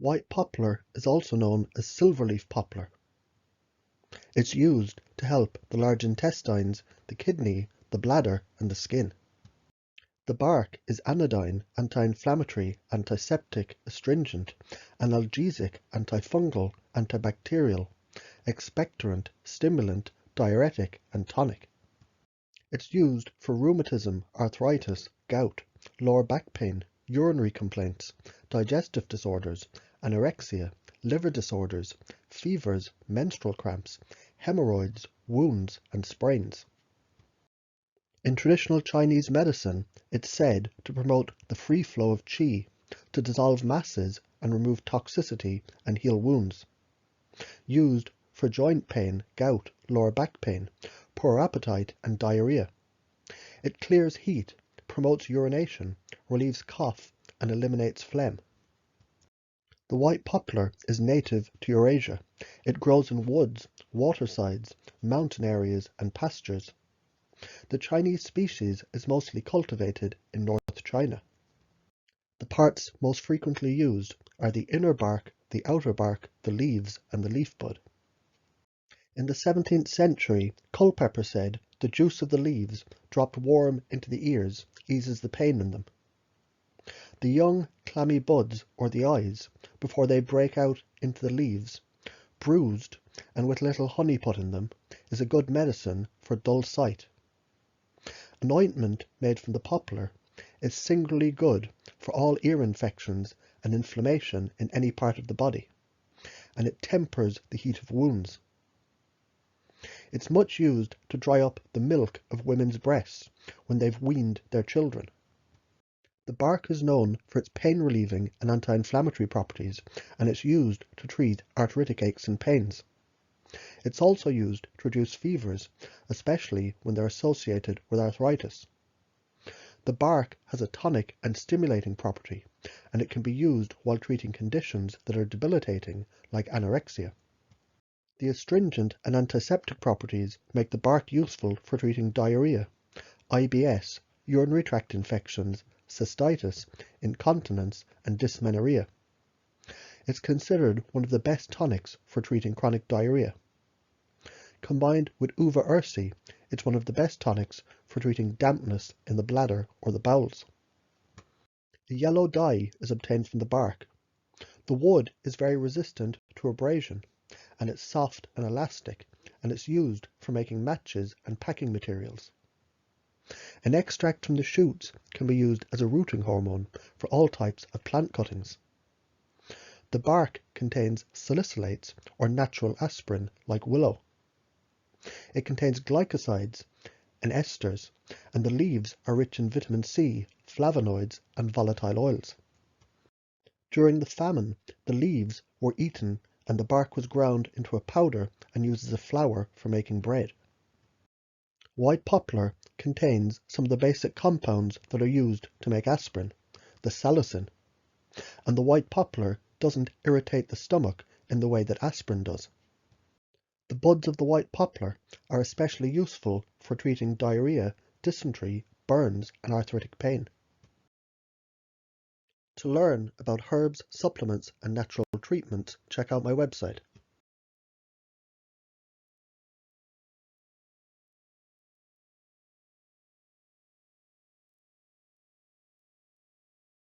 White poplar is also known as silverleaf poplar. It's used to help the large intestines, the kidney, the bladder, and the skin. The bark is anodyne, anti-inflammatory, antiseptic, astringent, analgesic, antifungal, antibacterial, expectorant, stimulant, diuretic, and tonic. It's used for rheumatism, arthritis, gout, lower back pain, urinary complaints, digestive disorders, anorexia, liver disorders, fevers, menstrual cramps, hemorrhoids, wounds, and sprains. In traditional Chinese medicine, it's said to promote the free flow of qi, to dissolve masses and remove toxicity and heal wounds. Used for joint pain, gout, lower back pain, poor appetite, and diarrhea. It clears heat, promotes urination, relieves cough, and eliminates phlegm. The white poplar is native to Eurasia. It grows in woods, watersides, mountain areas, and pastures. The Chinese species is mostly cultivated in North China. The parts most frequently used are the inner bark, the outer bark, the leaves, and the leaf bud. In the 17th century, Culpeper said the juice of the leaves, dropped warm into the ears, eases the pain in them. The young, clammy buds, or the eyes, before they break out into the leaves, bruised, and with little honey put in them, is a good medicine for dull sight. An ointment made from the poplar is singularly good for all ear infections and inflammation in any part of the body, and it tempers the heat of wounds. It's much used to dry up the milk of women's breasts when they've weaned their children. The bark is known for its pain-relieving and anti-inflammatory properties, and it's used to treat arthritic aches and pains. It's also used to reduce fevers, especially when they're associated with arthritis. The bark has a tonic and stimulating property, and it can be used while treating conditions that are debilitating, like anorexia. The astringent and antiseptic properties make the bark useful for treating diarrhea, IBS, urinary tract infections, cystitis, incontinence, and dysmenorrhea. It's considered one of the best tonics for treating chronic diarrhea. Combined with uva ursi, it's one of the best tonics for treating dampness in the bladder or the bowels. A yellow dye is obtained from the bark. The wood is very resistant to abrasion, and it's soft and elastic, and it's used for making matches and packing materials. An extract from the shoots can be used as a rooting hormone for all types of plant cuttings. The bark contains salicylates or natural aspirin like willow. It contains glycosides and esters, and the leaves are rich in vitamin C, flavonoids, and volatile oils. During the famine, the leaves were eaten and the bark was ground into a powder and used as a flour for making bread. White poplar contains some of the basic compounds that are used to make aspirin, the salicin, and the white poplar doesn't irritate the stomach in the way that aspirin does. The buds of the white poplar are especially useful for treating diarrhea, dysentery, burns, and arthritic pain. To learn about herbs, supplements, and natural treatments, check out my website.